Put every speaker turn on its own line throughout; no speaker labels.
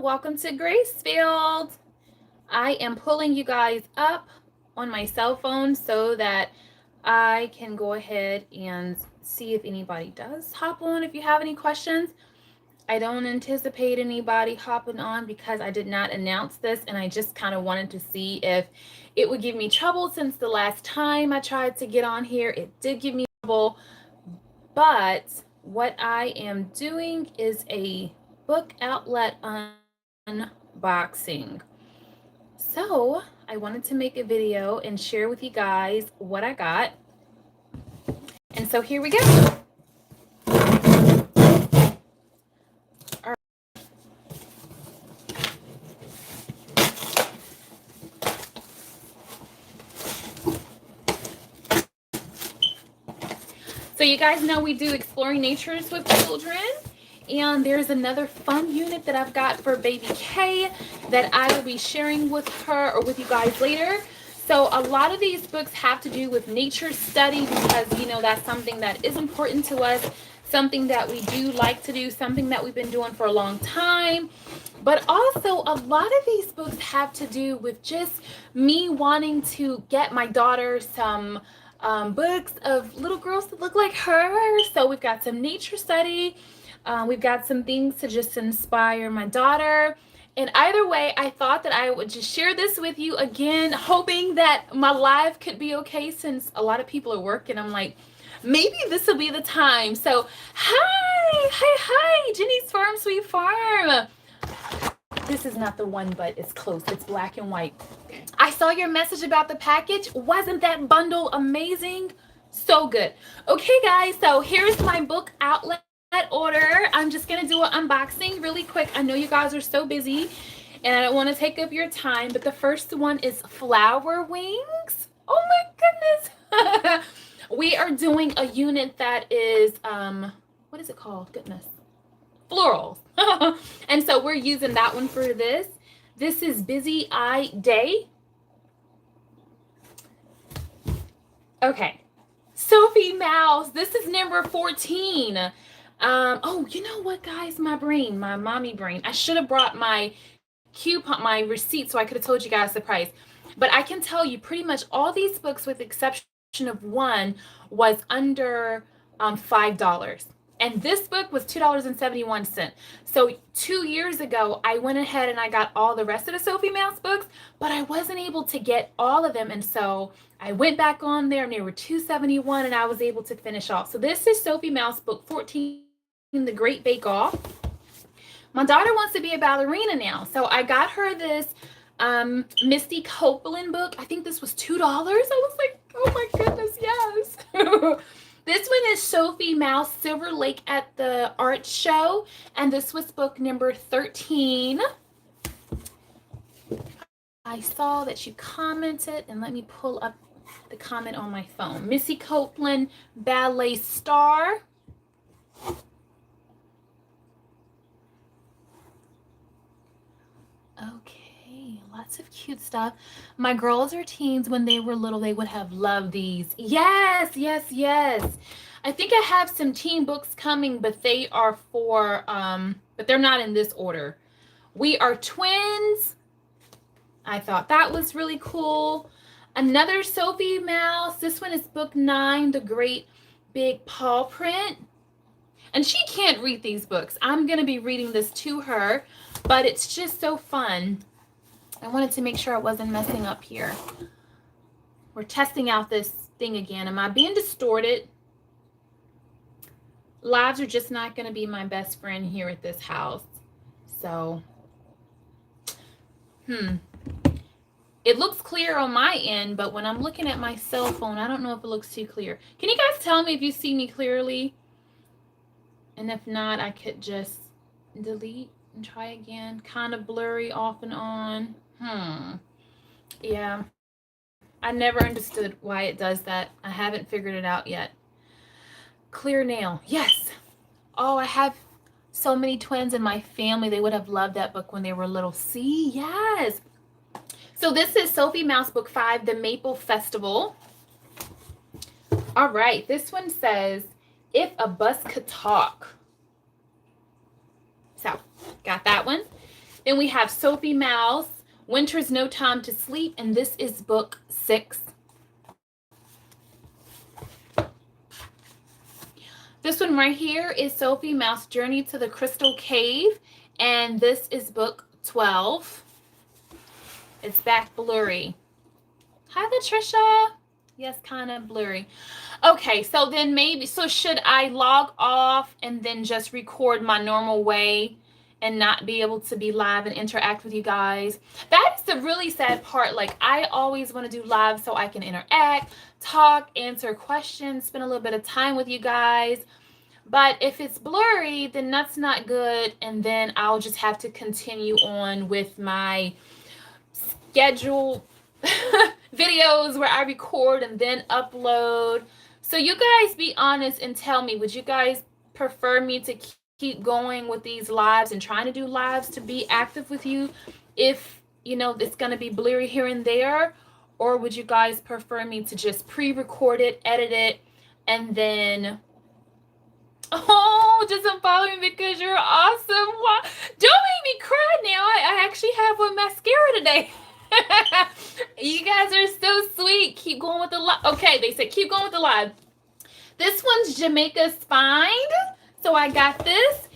welcome to Gracefield. I am pulling you guys up on my cell phone so that I can go ahead and see if anybody does hop on. If you have any questions, I don't anticipate anybody hopping on because I did not announce this, and I just kind of wanted to see if it would give me trouble since the last time I tried to get on here. It did give me trouble, but what I am doing is a book outlet unboxing. So I wanted to make a video and share with you guys what I got. And so here we go. So you guys know we do Exploring Natures with Children. And there's another fun unit that I've got for baby Kay that I will be sharing with her or with you guys later. So a lot of these books have to do with nature study because, you know, that's something that is important to us, something that we do like to do, something that we've been doing for a long time. But also a lot of these books have to do with just me wanting to get my daughter some books of little girls that look like her. So we've got some nature study. We've got some things to just inspire my daughter. And either way, I thought that I would just share this with you again, hoping that my live could be okay since a lot of people are working. I'm like, maybe this will be the time. So, hi, Jenny's Farm, Sweet Farm. This is not the one, but it's close. It's black and white. I saw your message about the package. Wasn't that bundle amazing? So good. Okay, guys, so here's my book outlet order. I'm just gonna do an unboxing really quick. I know you guys are so busy and I don't want to take up your time, but the first one is Flower Wings. Oh my goodness. We are doing a unit that is what is it called? Goodness. Florals. And so we're using that one for this. This is Busy Eye Day. Okay. Sophie Mouse. This is number 14. Oh, you know what, guys? My mommy brain. I should have brought my coupon, my receipt, so I could have told you guys the price. But I can tell you pretty much all these books, with the exception of one, was under $5. And this book was $2.71. So 2 years ago, I went ahead and I got all the rest of the Sophie Mouse books, but I wasn't able to get all of them. And so I went back on there and they were $2.71 and I was able to finish off. So this is Sophie Mouse book 14, The Great Bake Off. My daughter wants to be a ballerina now. So I got her this Misty Copeland book. I think this was $2. I was like, oh my goodness, yes. This one is Sophie Mouse Silver Lake at the Art Show, and this was book number 13. I saw that you commented, and let me pull up the comment on my phone. Missy Copeland, Ballet Star. Okay, lots of cute stuff. My girls or teens, when they were little, they would have loved these. Yes. I think I have some teen books coming, but they are for, but they're not in this order. We Are Twins. I thought that was really cool. Another Sophie Mouse. This one is book 9, The Great Big Paw Print. And she can't read these books. I'm going to be reading this to her, but it's just so fun. I wanted to make sure I wasn't messing up here. We're testing out this thing again. Am I being distorted? Lives are just not going to be my best friend here at this house. So, it looks clear on my end, but when I'm looking at my cell phone, I don't know if it looks too clear. Can you guys tell me if you see me clearly? And if not, I could just delete and try again. Kind of blurry off and on. Yeah. I never understood why it does that. I haven't figured it out yet. Clear now. Yes. Oh, I have so many twins in my family. They would have loved that book when they were little. See? Yes. So this is Sophie Mouse book 5, The Maple Festival. All right. This one says, If a Bus Could Talk. So, got that one. Then we have Sophie Mouse, Winter's No Time to Sleep, and this is book 6. This one right here is Sophie Mouse Journey to the Crystal Cave, and this is book 12. It's back blurry. Hi, Latricia. Yes, kind of blurry. Okay, so then maybe, so should I log off and then just record my normal way and not be able to be live and interact with you guys? That's the really sad part. Like, I always want to do live so I can interact, talk, answer questions, spend a little bit of time with you guys. But if it's blurry, then that's not good. And then I'll just have to continue on with my scheduled videos where I record and then upload. So you guys be honest and tell me, would you guys prefer me to keep going with these lives and trying to do lives to be active with you if, you know, it's going to be blurry here and there? Or would you guys prefer me to just pre-record it, edit it, and then... Oh, just unfollow me because you're awesome. Wow. Don't make me cry now. I actually have on mascara today. You guys are so sweet. Keep going with the live. Okay, they said keep going with the live. This one's Jamaica's Find. So I got this.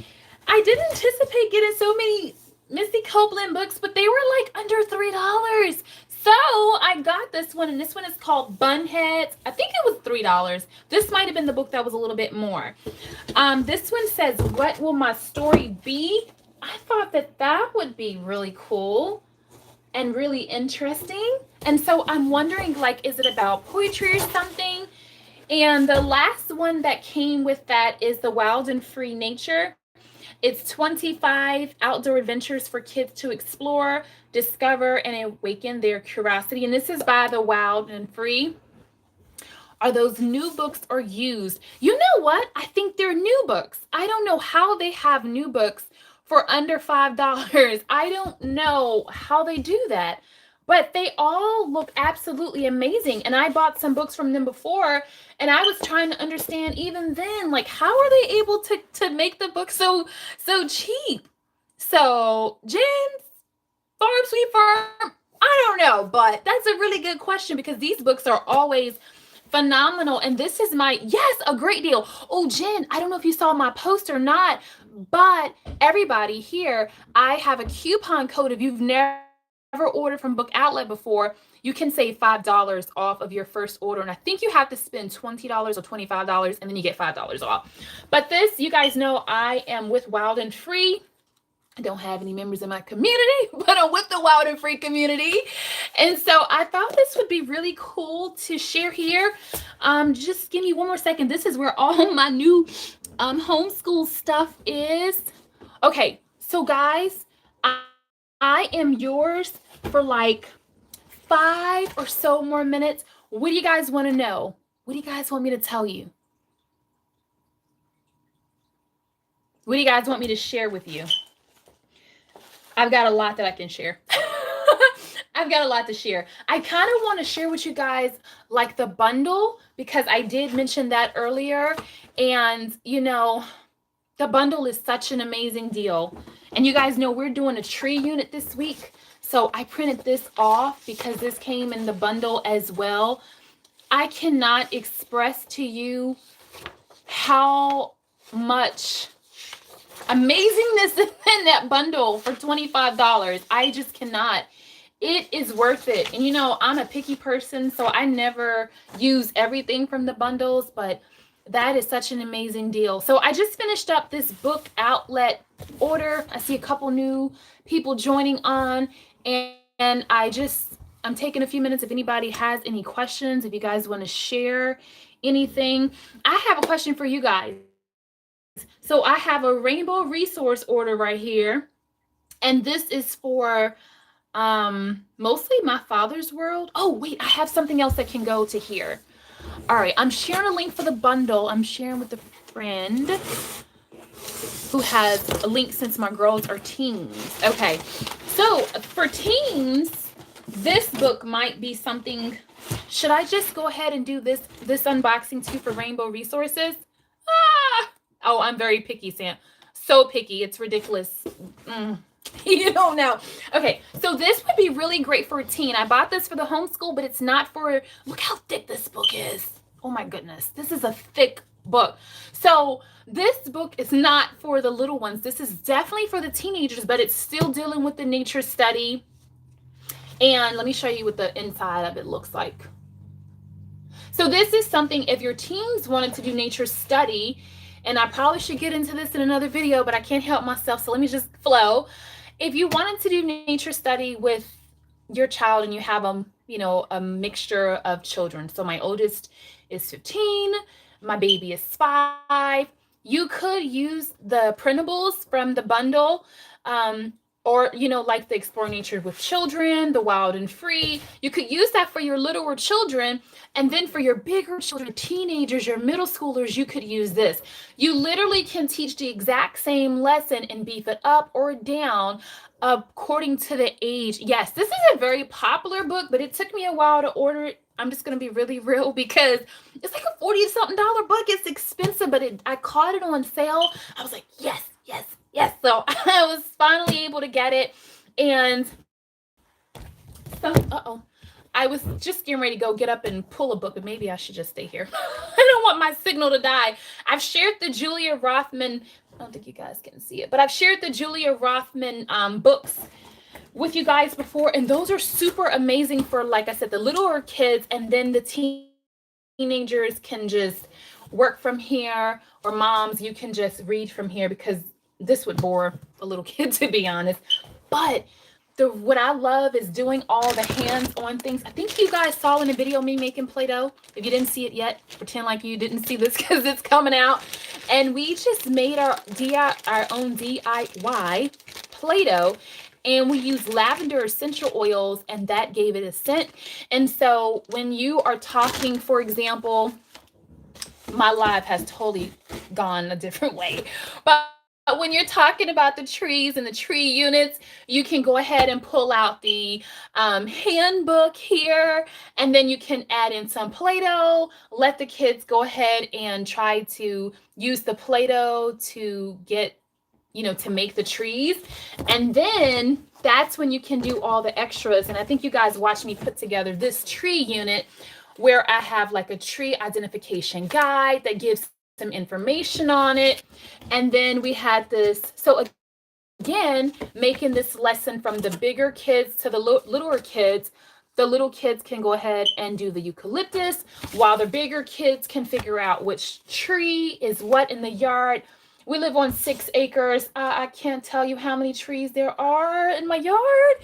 I didn't anticipate getting so many Missy Copeland books, but they were like under $3. So I got this one, and this one is called Bunheads. I think it was $3. This might have been the book that was a little bit more. This one says, What Will My Story Be? I thought that would be really cool and really interesting. And so I'm wondering, like, is it about poetry or something? And the last one that came with that is The Wild and Free Nature. It's 25 outdoor adventures for kids to explore, discover, and awaken their curiosity. And this is by The Wild and Free. Are those new books or used? You know what? I think they're new books. I don't know how they have new books for under $5. I don't know how they do that. But they all look absolutely amazing. And I bought some books from them before, and I was trying to understand even then, like, how are they able to make the book so cheap? So, Jen's Farm Sweet Farm, I don't know, but that's a really good question because these books are always phenomenal. And this is my, yes, a great deal. Oh, Jen, I don't know if you saw my post or not, but everybody here, I have a coupon code. If you've never ordered from Book Outlet before, you can save $5 off of your first order. And I think you have to spend $20 or $25 and then you get $5 off. But this, you guys know I am with Wild and Free. I don't have any members in my community, but I'm with the Wild and Free community. And so I thought this would be really cool to share here. Just give me one more second. This is where all my new homeschool stuff is. Okay, so guys, I am yours for like 5 or so more minutes. What do you guys want to know? What do you guys want me to tell you? What do you guys want me to share with you? I've got a lot that I can share. I've got a lot to share. I kind of want to share with you guys like the bundle because I did mention that earlier. And, you know, the bundle is such an amazing deal. And you guys know we're doing a tree unit this week. So I printed this off because this came in the bundle as well. I cannot express to you how much amazingness in that bundle for $25. I just cannot. It is worth it. And you know, I'm a picky person, so I never use everything from the bundles, but that is such an amazing deal. So I just finished up this Book Outlet order. I see a couple new people joining on, and I'm taking a few minutes if anybody has any questions, if you guys want to share anything. I have a question for you guys. So I have a rainbow resource order right here, and this is for mostly My Father's World. Oh wait, I have something else that can go to here. All right, I'm sharing a link for the bundle. I'm sharing with a friend who has a link since my girls are teens. Okay, so for teens, this book might be something. Should I just go ahead and do this unboxing too for Rainbow Resources? Oh, I'm very picky, Sam. So picky. It's ridiculous. You don't know. Okay, so this would be really great for a teen. I bought this for the homeschool, but it's not for, look how thick this book is. Oh my goodness, this is a thick book. So this book is not for the little ones. This is definitely for the teenagers, but it's still dealing with the nature study. And let me show you what the inside of it looks like. So this is something, if your teens wanted to do nature study, and I probably should get into this in another video, but I can't help myself, so let me just flow. If you wanted to do nature study with your child and you have a mixture of children, so my oldest is 15, my baby is 5, you could use the printables from the bundle, or like the Explore Nature with Children, the Wild and Free. You could use that for your littler children, and then for your bigger children, teenagers, your middle schoolers, you could use this. You literally can teach the exact same lesson and beef it up or down according to the age. Yes, this is a very popular book, but it took me a while to order it. I'm just going to be really real because it's like a $40-something book. It's expensive, but I caught it on sale. I was like, yes. So I was finally able to get it. And so, I was just getting ready to go get up and pull a book, but maybe I should just stay here. I don't want my signal to die. I've shared the Julia Rothman, I don't think you guys can see it, but I've shared the Julia Rothman books with you guys before, and those are super amazing for, like I said, the littler kids, and then the teenagers can just work from here, or moms, you can just read from here, because this would bore a little kid, to be honest. But what I love is doing all the hands-on things. I think you guys saw in the video me making Play-Doh. If you didn't see it yet, pretend like you didn't see this because it's coming out. And we just made our own DIY Play-Doh. And we used lavender essential oils, and that gave it a scent. And so when you are talking, for example, my live has totally gone a different way. But when you're talking about the trees and the tree units, you can go ahead and pull out the handbook here, and then you can add in some Play-Doh. Let the kids go ahead and try to use the Play-Doh to get, to make the trees. And then that's when you can do all the extras. And I think you guys watched me put together this tree unit where I have like a tree identification guide that gives some information on it. And then we had this, so again, making this lesson from the bigger kids to the littler kids. The little kids can go ahead and do the eucalyptus, while the bigger kids can figure out which tree is what in the yard. We live on 6 acres. I can't tell you how many trees there are in my yard,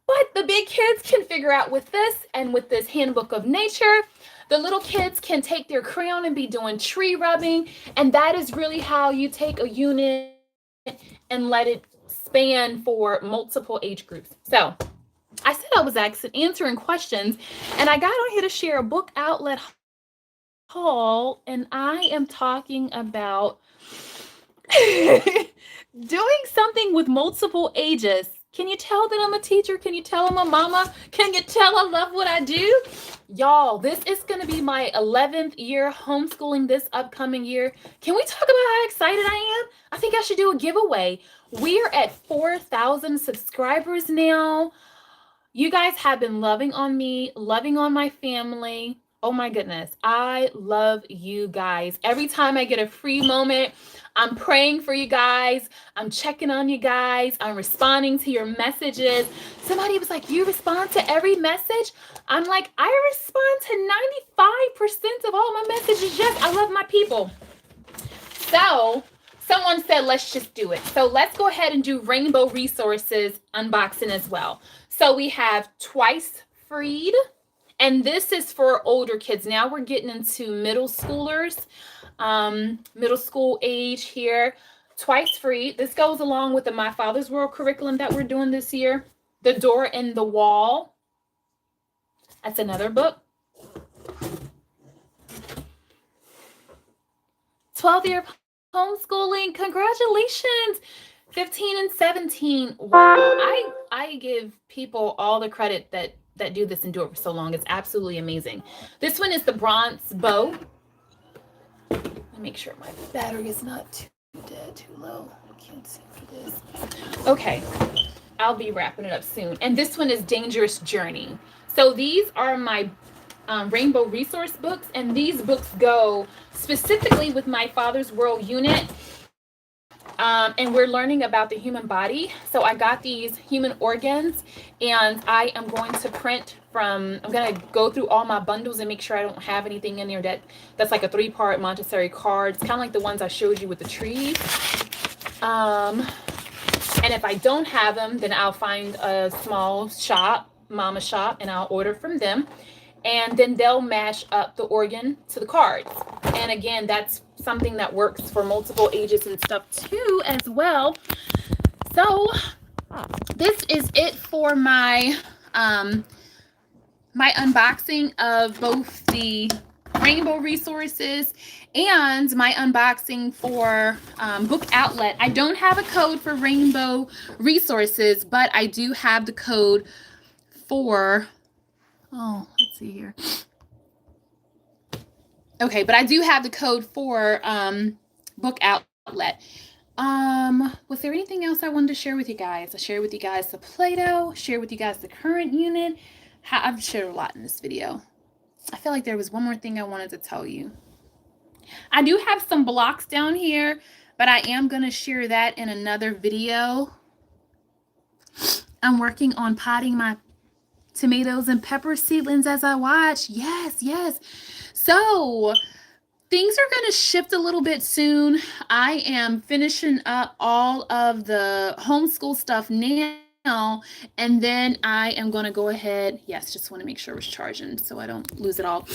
but the big kids can figure out with this, and with this handbook of nature, the little kids can take their crayon and be doing tree rubbing. And that is really how you take a unit and let it span for multiple age groups. So I said I was answering questions, and I got on here to share a book outlet haul, and I am talking about doing something with multiple ages. Can you tell that I'm a teacher? Can you tell I'm a mama? Can you tell I love what I do? Y'all, this is going to be my 11th year homeschooling this upcoming year. Can we talk about how excited I am? I think I should do a giveaway. We're at 4,000 subscribers now. You guys have been loving on me, loving on my family. Oh my goodness. I love you guys. Every time I get a free moment, I'm praying for you guys. I'm checking on you guys. I'm responding to your messages. Somebody was like, you respond to every message? I'm like, I respond to 95% of all my messages. Yes, I love my people. So someone said, let's just do it. So let's go ahead and do Rainbow Resources unboxing as well. So we have Twice Freed, and this is for older kids. Now we're getting into middle schoolers, middle school age here. Twice Freed. This goes along with the My Father's World curriculum that we're doing this year. The Door in the Wall. That's another book. 12th year of homeschooling. Congratulations. 15 and 17. Wow. I give people all the credit that do this and do it for so long. It's absolutely amazing. This one is the Bronze Bow. Let me make sure my battery is not too low. Can't see for this. Okay, I'll be wrapping it up soon. And this one is Dangerous Journey. So these are my rainbow resource books, and these books go specifically with my Father's World unit. And we're learning about the human body. So I got these human organs, and I am going to print from, I'm going to go through all my bundles and make sure I don't have anything in there that's like a 3-part Montessori card. It's kind of like the ones I showed you with the trees. And if I don't have them, then I'll find a small shop, mama shop, and I'll order from them. And then they'll match up the organ to the cards. And again, that's something that works for multiple ages and stuff too as well. So this is it for my my unboxing of both the rainbow resources and my unboxing for Book Outlet. I don't have a code for rainbow resources, but I do have the code for, oh, let's see here. Okay, but I do have the code for Book Outlet. Was there anything else I wanted to share with you guys? I shared with you guys the Play-Doh, shared with you guys the current unit. I've shared a lot in this video. I feel like there was one more thing I wanted to tell you. I do have some blocks down here, but I am going to share that in another video. I'm working on potting my tomatoes and pepper seedlings as I watch. Yes, yes. So things are going to shift a little bit soon. I am finishing up all of the homeschool stuff now. And then I am going to go ahead. Yes, just want to make sure it's charging so I don't lose it all.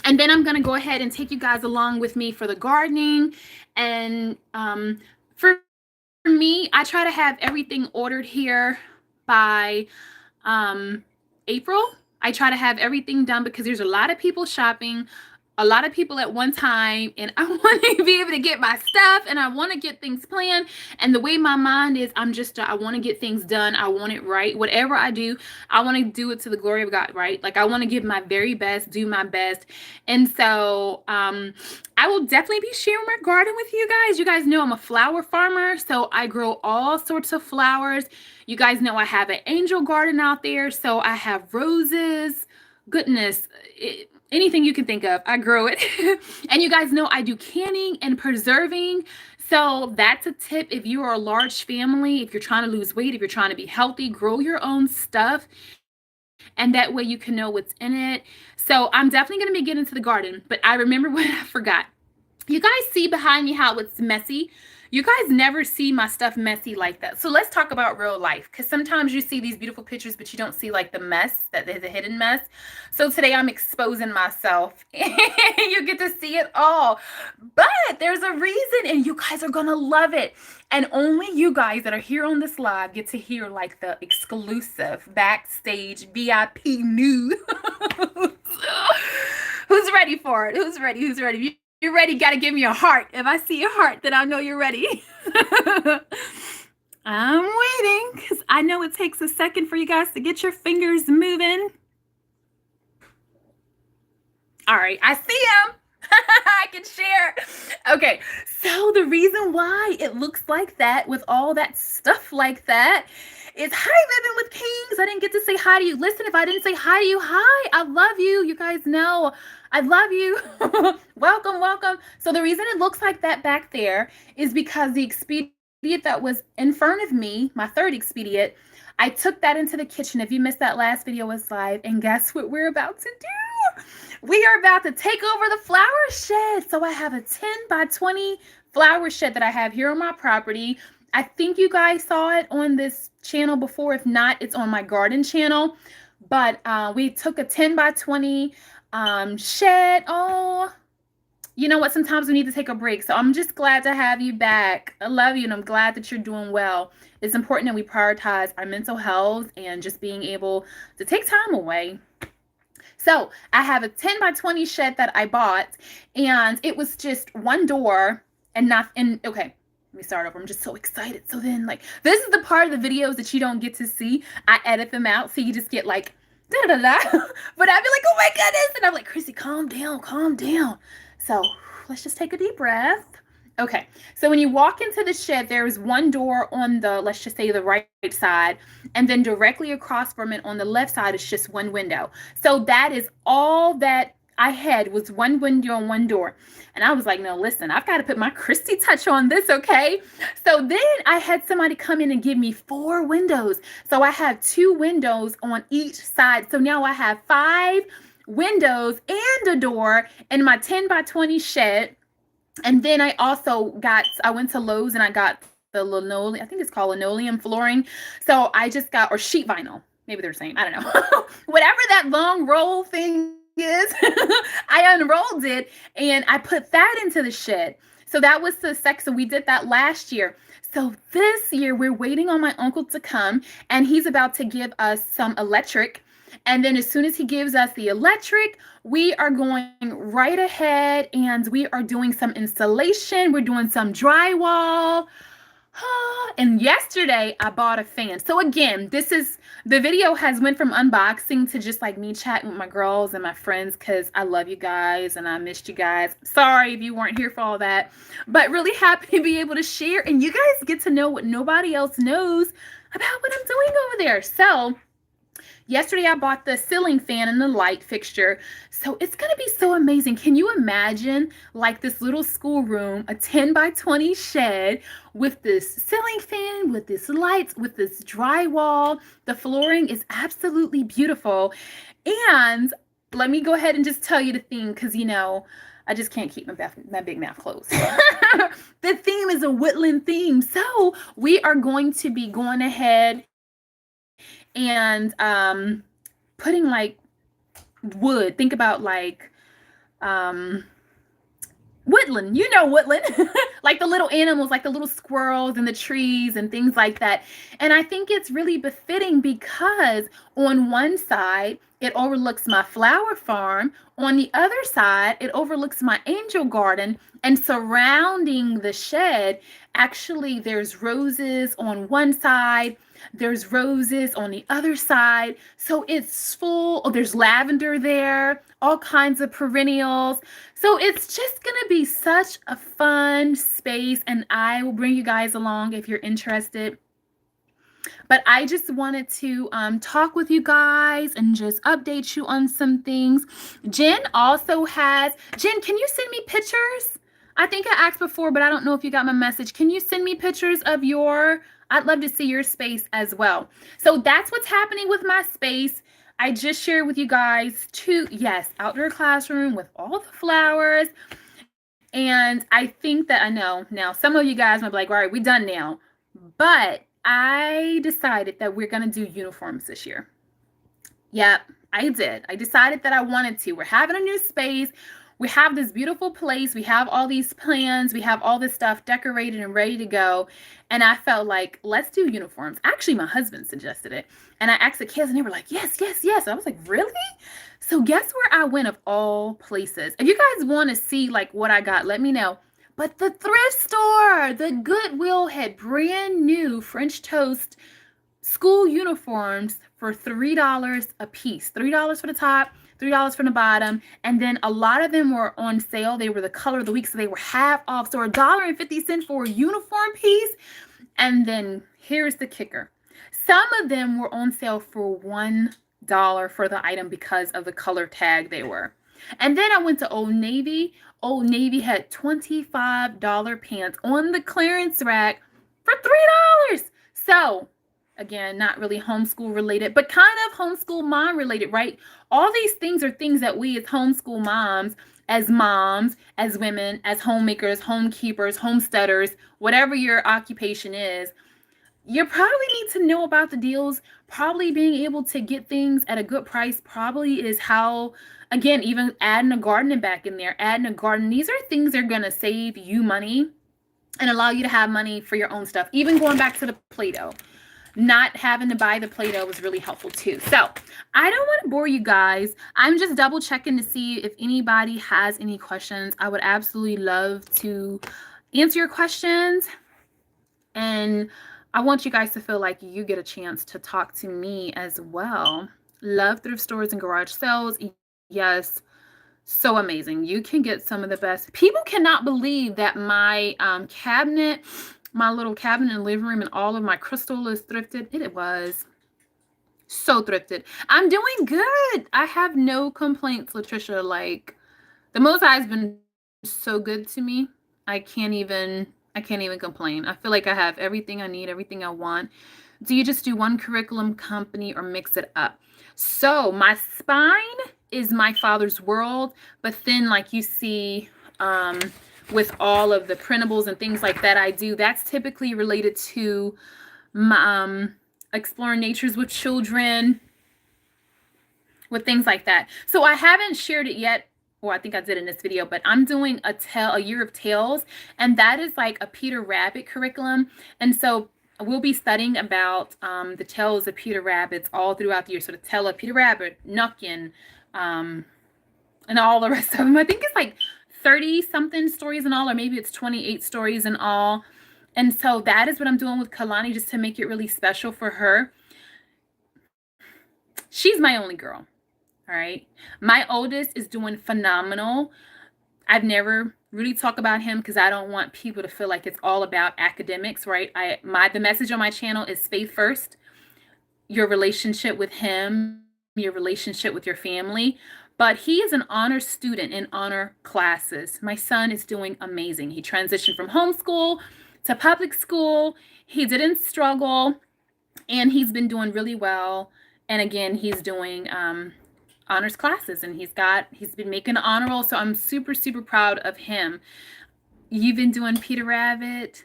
And then I'm going to go ahead and take you guys along with me for the gardening. And for me, I try to have everything ordered here by April. I try to have everything done because there's a lot of people shopping, a lot of people at one time, and I want to be able to get my stuff and I want to get things planned. And the way my mind is, I want to get things done. I want it right. Whatever I do, I want to do it to the glory of God, right? Like I want to give my very best, do my best. And so I will definitely be sharing my garden with you guys. You guys know I'm a flower farmer, so I grow all sorts of flowers. You guys know I have an angel garden out there, so I have roses. Goodness, anything you can think of, I grow it. And you guys know I do canning and preserving. So that's a tip if you are a large family, if you're trying to lose weight, if you're trying to be healthy, grow your own stuff. And that way you can know what's in it. So I'm definitely going to be getting into the garden. But I remember what I forgot. You guys see behind me how it's messy? You guys never see my stuff messy like that. So let's talk about real life, because sometimes you see these beautiful pictures, but you don't see like the mess, that there's a hidden mess. So today I'm exposing myself. You get to see it all. But there's a reason, and you guys are going to love it. And only you guys that are here on this live get to hear like the exclusive backstage VIP news. Who's ready for it? Who's ready? Who's ready? You're ready, gotta give me a heart. If I see a heart, then I know you're ready. I'm waiting because I know it takes a second for you guys to get your fingers moving. All right, I see him. I can share. Okay, so the reason why it looks like that with all that stuff like that is, hi, Living with Kings. I didn't get to say hi to you. Listen, if I didn't say hi to you, hi, I love you. You guys know I love you. Welcome, welcome. So the reason it looks like that back there is because the expedient that was in front of me, my third expedient, I took that into the kitchen. If you missed that last video, it was live. And guess what we're about to do? We are about to take over the flower shed. So I have a 10 by 20 flower shed that I have here on my property. I think you guys saw it on this channel before. If not, it's on my garden channel. But we took a 10 by 20 shed. Oh, you know what? Sometimes we need to take a break. So I'm just glad to have you back. I love you, and I'm glad that you're doing well. It's important that we prioritize our mental health and just being able to take time away. So I have a 10 by 20 shed that I bought, and it was just one door and nothing. Okay, let me start over. I'm just so excited. So then, like, this is the part of the videos that you don't get to see. I edit them out, so you just get like da da da. But I'd be like, oh my goodness, and I'm like, Chrissy, calm down, calm down. So let's just take a deep breath. Okay, so when you walk into the shed, there's one door on the, let's just say the right side, and then directly across from it on the left side is just one window. So that is all that I had, was one window and one door. And I was like, no, listen, I've got to put my Christy touch on this, okay? So then I had somebody come in and give me 4 windows. So I have 2 windows on each side. So now I have 5 windows and a door in my 10 by 20 shed. And then I went to Lowe's and I got the linoleum, I think it's called linoleum flooring. So I just got, or sheet vinyl, maybe they're saying, I don't know. Whatever that long roll thing is, I unrolled it and I put that into the shed. So that was the section. We did that last year. So this year we're waiting on my uncle to come, and he's about to give us some electric. And then as soon as he gives us the electric, we are going right ahead and we are doing some installation. We're doing some drywall. And yesterday I bought a fan. So again, the video has went from unboxing to just like me chatting with my girls and my friends, because I love you guys and I missed you guys. Sorry if you weren't here for all that, but really happy to be able to share and you guys get to know what nobody else knows about what I'm doing over there. So yesterday I bought the ceiling fan and the light fixture. So it's going to be so amazing. Can you imagine like this little schoolroom, a 10 by 20 shed with this ceiling fan, with this lights, with this drywall. The flooring is absolutely beautiful. And let me go ahead and just tell you the theme, because I just can't keep my big mouth closed. The theme is a woodland theme. So we are going to be going ahead and putting like wood. Think about like woodland, woodland, like the little animals, like the little squirrels and the trees and things like that. And I think it's really befitting because on one side, it overlooks my flower farm. On the other side, it overlooks my angel garden. And surrounding the shed, actually, there's roses on one side. There's roses on the other side. So it's full. Oh, there's lavender there, all kinds of perennials. So it's just going to be such a fun space. And I will bring you guys along if you're interested. But I just wanted to talk with you guys and just update you on some things. Jen, can you send me pictures? I think I asked before, but I don't know if you got my message. Can you send me pictures of I'd love to see your space as well. So that's what's happening with my space. I just shared with you guys outdoor classroom with all the flowers. And I think that I know now some of you guys might be like, all right, we're done now. But I decided that we're going to do uniforms this year. Yep, I did. I decided that I wanted to. We're having a new space. We have this beautiful place. We have all these plans. We have all this stuff decorated and ready to go. And I felt like, let's do uniforms. Actually, my husband suggested it. And I asked the kids and they were like, yes, yes, yes. I was like, really? So guess where I went of all places? If you guys want to see like what I got, let me know. But the thrift store, the Goodwill, had brand new French toast school uniforms for $3 a piece. $3 for the top, $3 for the bottom. And then a lot of them were on sale. They were the color of the week, so they were half off. So $1.50 for a uniform piece. And then here's the kicker. Some of them were on sale for $1 for the item because of the color tag they were. And then I went to Old Navy. Old Navy had $25 pants on the clearance rack for $3. So again, not really homeschool related, but kind of homeschool mom related, right? All these things are things that we as homeschool moms, as women, as homemakers, homekeepers, homesteaders, whatever your occupation is, you probably need to know about the deals. Probably being able to get things at a good price probably is how, again, even adding a garden back in there, adding a garden. These are things that are going to save you money and allow you to have money for your own stuff. Even going back to the Play-Doh. Not having to buy the Play-Doh was really helpful too. So I don't want to bore you guys. I'm just double checking to see if anybody has any questions. I would absolutely love to answer your questions. And I want you guys to feel like you get a chance to talk to me as well. Love thrift stores and garage sales. Yes. So amazing. You can get some of the best. People cannot believe that my cabinet, my little cabinet in the living room, and all of my crystal is thrifted. It was so thrifted. I'm doing good. I have no complaints, Latricia. Like, the Most High has been so good to me. I can't even complain. I feel like I have everything I need, everything I want. Do you just do one curriculum company or mix it up? So my spine is my father's world, but then like you see with all of the printables and things like that I do, that's typically related to my exploring natures with children, with things like that. So I haven't shared it yet, or I think I did in this video, but I'm doing a year of tales, and that is like a Peter Rabbit curriculum. And so we'll be studying about the tales of Peter Rabbits all throughout the year. So the tale of Peter Rabbit, Nuckin, and all the rest of them. I think it's like 30 something stories in all, or maybe it's 28 stories in all. And so that is what I'm doing with Kalani, just to make it really special for her. She's my only girl. All right. My oldest is doing phenomenal. I've never really talked about him because I don't want people to feel like it's all about academics, right? The message on my channel is faith first, your relationship with him, your relationship with your family. But he is an honor student in honor classes. My son is doing amazing. He transitioned from homeschool to public school. He didn't struggle, and he's been doing really well. And again, he's doing honors classes, and he's been making an honor roll. So I'm super, super proud of him. You've been doing Peter Rabbit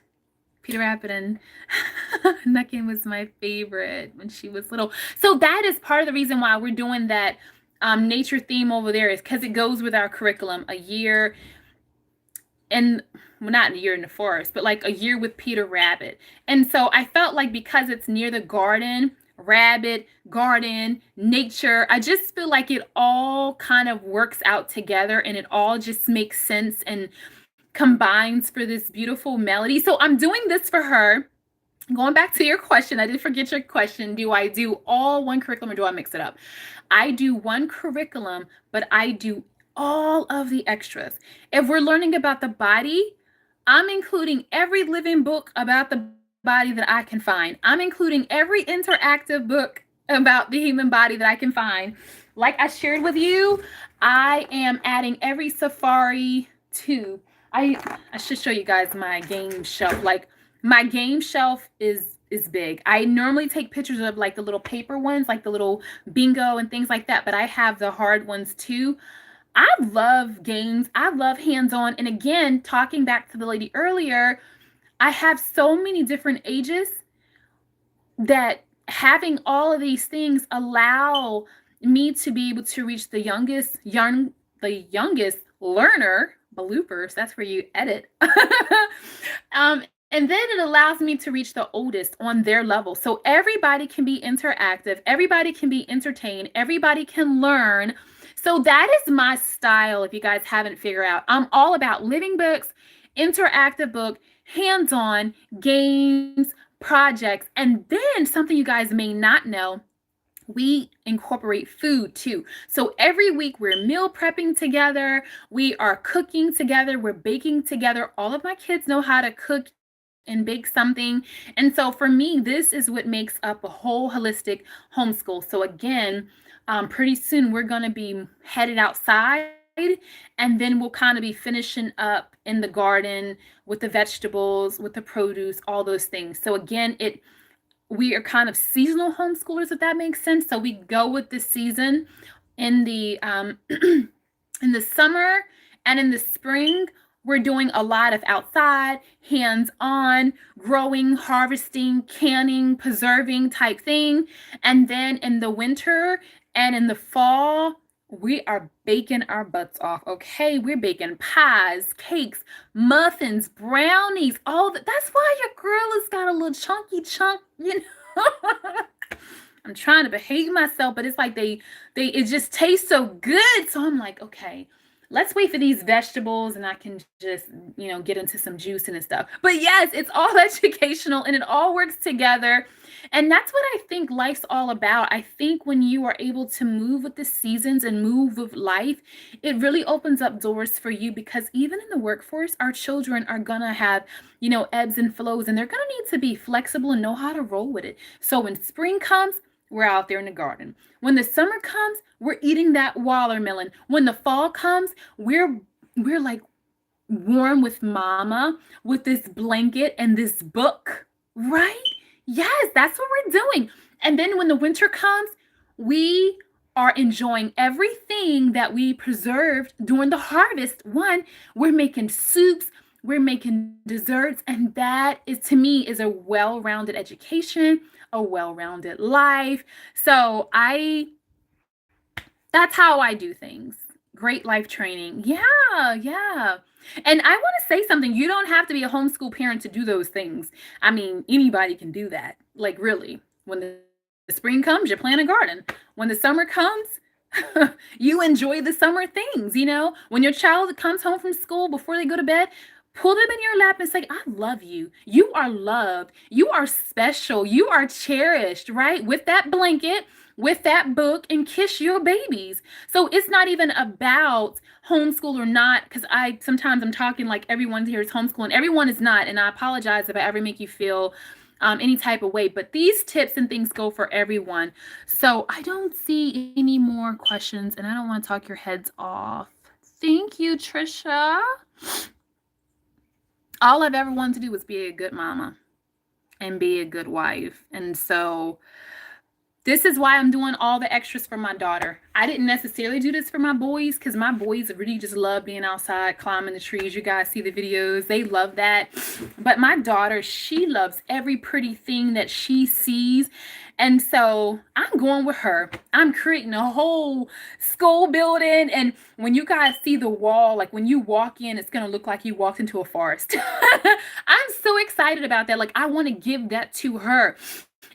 and Nuckin was my favorite when she was little. So that is part of the reason why we're doing that nature theme over there, is because it goes with our curriculum. A year, and well, not a year in the forest, but like a year with Peter Rabbit. And so I felt like because it's near the garden, rabbit, garden, nature, I just feel like it all kind of works out together, and it all just makes sense and combines for this beautiful melody. So I'm doing this for her. Going back to your question, I did forget your question. Do I do all one curriculum or do I mix it up? I do one curriculum, but I do all of the extras. If we're learning about the body, I'm including every living book about the body that I can find. I'm including every interactive book about the human body that I can find. Like I shared with you, I am adding every safari tube. I should show you guys my game shelf. Like, my game shelf is big. I normally take pictures of like the little paper ones, like the little bingo and things like that, but I have the hard ones too. I love games. I love hands-on. And again, talking back to the lady earlier, I have so many different ages that having all of these things allow me to be able to reach the youngest learner. Bloopers, that's where you edit. And then it allows me to reach the oldest on their level. So everybody can be interactive, everybody can be entertained, everybody can learn. So that is my style, if you guys haven't figured out. I'm all about living books, interactive book, hands-on, games, projects. And then something you guys may not know, we incorporate food too. So every week we're meal prepping together, we are cooking together, we're baking together. All of my kids know how to cook and bake something. And so for me, this is what makes up a whole holistic homeschool. So again, pretty soon we're going to be headed outside, and then we'll kind of be finishing up in the garden with the vegetables, with the produce, all those things. So again, we are kind of seasonal homeschoolers, if that makes sense. So we go with the season. In the in the summer and in the spring, we're doing a lot of outside, hands-on, growing, harvesting, canning, preserving type thing. And then in the winter and in the fall, we are baking our butts off, okay? We're baking pies, cakes, muffins, brownies, all that. That's why your girl has got a little chunky chunk, you know? I'm trying to behave myself, but it's like it just tastes so good. So I'm like, okay, let's wait for these vegetables and I can just, get into some juicing and stuff. But yes, it's all educational and it all works together. And that's what I think life's all about. I think when you are able to move with the seasons and move with life, it really opens up doors for you, because even in the workforce, our children are going to have, ebbs and flows, and they're going to need to be flexible and know how to roll with it. So when spring comes, we're out there in the garden. When the summer comes, we're eating that watermelon. When the fall comes, we're like warm with mama, with this blanket and this book, right? Yes, that's what we're doing. And then when the winter comes, we are enjoying everything that we preserved during the harvest. One, we're making soups, we're making desserts, and that is, to me, is a well-rounded education, a well-rounded life. So that's how I do things. Great life training. Yeah, yeah. And I want to say something. You don't have to be a homeschool parent to do those things. I mean, anybody can do that. Like, really. When the spring comes, you plant a garden. When the summer comes, you enjoy the summer things, When your child comes home from school before they go to bed, pull them in your lap and say, I love you. You are loved. You are special. You are cherished, right? With that blanket, with that book, and kiss your babies. So it's not even about homeschool or not, because sometimes I'm talking like everyone here is homeschooling. Everyone is not, and I apologize if I ever make you feel any type of way, but these tips and things go for everyone. So I don't see any more questions, and I don't want to talk your heads off. Thank you, Trisha. All I've ever wanted to do was be a good mama and be a good wife. And so this is why I'm doing all the extras for my daughter. I didn't necessarily do this for my boys, because my boys really just love being outside, climbing the trees. You guys see the videos. They love that. But my daughter, she loves every pretty thing that she sees. And so I'm going with her. I'm creating a whole school building. And when you guys see the wall, like when you walk in, it's going to look like you walked into a forest. I'm so excited about that. Like, I want to give that to her.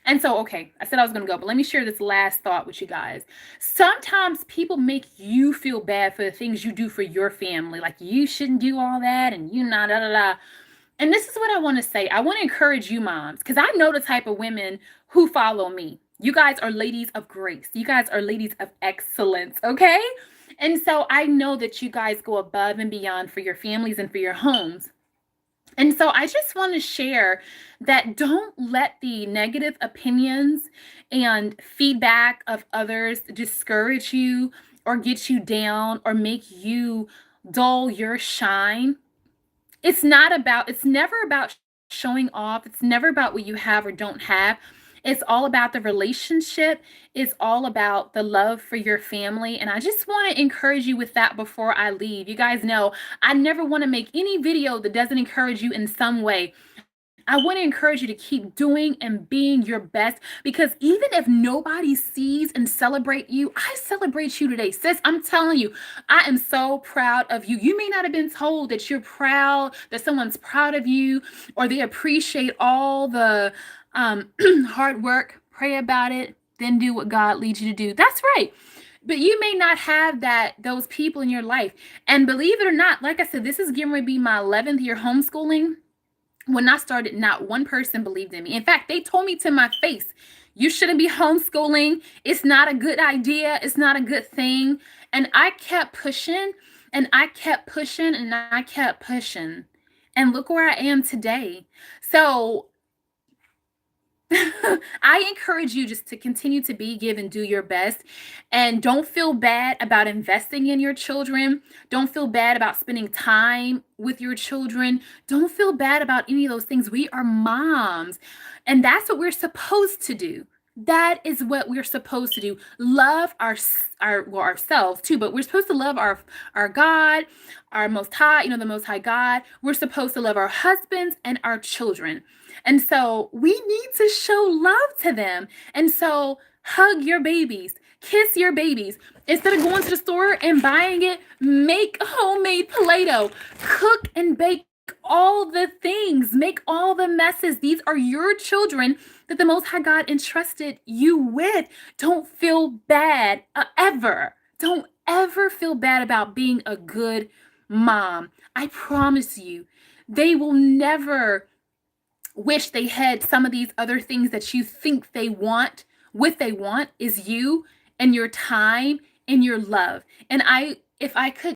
And so, okay, I said I was going to go, but let me share this last thought with you guys. Sometimes people make you feel bad for the things you do for your family. Like, you shouldn't do all that, and you not, da, da, da. And this is what I want to say. I want to encourage you moms, because I know the type of women who follow me. You guys are ladies of grace. You guys are ladies of excellence, okay? And so I know that you guys go above and beyond for your families and for your homes. And so I just want to share that don't let the negative opinions and feedback of others discourage you or get you down or make you dull your shine. It's never about showing off. It's never about what you have or don't have. It's all about the relationship. It's all about the love for your family. And I just want to encourage you with that before I leave. You guys know I never want to make any video that doesn't encourage you in some way. I want to encourage you to keep doing and being your best, because even if nobody sees and celebrate you, I celebrate you today. Sis, I'm telling you, I am so proud of you. You may not have been told that you're proud, that someone's proud of you, or they appreciate all the hard work. Pray about it, then do what God leads you to do. That's right. But you may not have those people in your life. And believe it or not, like I said, this is getting ready to be my 11th year homeschooling. When I started, not one person believed in me. In fact, they told me to my face, you shouldn't be homeschooling. It's not a good idea. It's not a good thing. And I kept pushing and I kept pushing and I kept pushing. And look where I am today. So I encourage you just to continue to give and do your best. And don't feel bad about investing in your children. Don't feel bad about spending time with your children. Don't feel bad about any of those things. We are moms, and that's what we're supposed to do. That is what we're supposed to do. Love ourselves too, but we're supposed to love our God, our Most High, the Most High God. We're supposed to love our husbands and our children. And so we need to show love to them. And so hug your babies, kiss your babies. Instead of going to the store and buying it, make homemade Play-Doh, cook and bake all the things, make all the messes. These are your children that the Most High God entrusted you with. Don't feel bad ever. Don't ever feel bad about being a good mom, I promise you, they will never wish they had some of these other things that you think they want. What they want is you and your time and your love. And if I could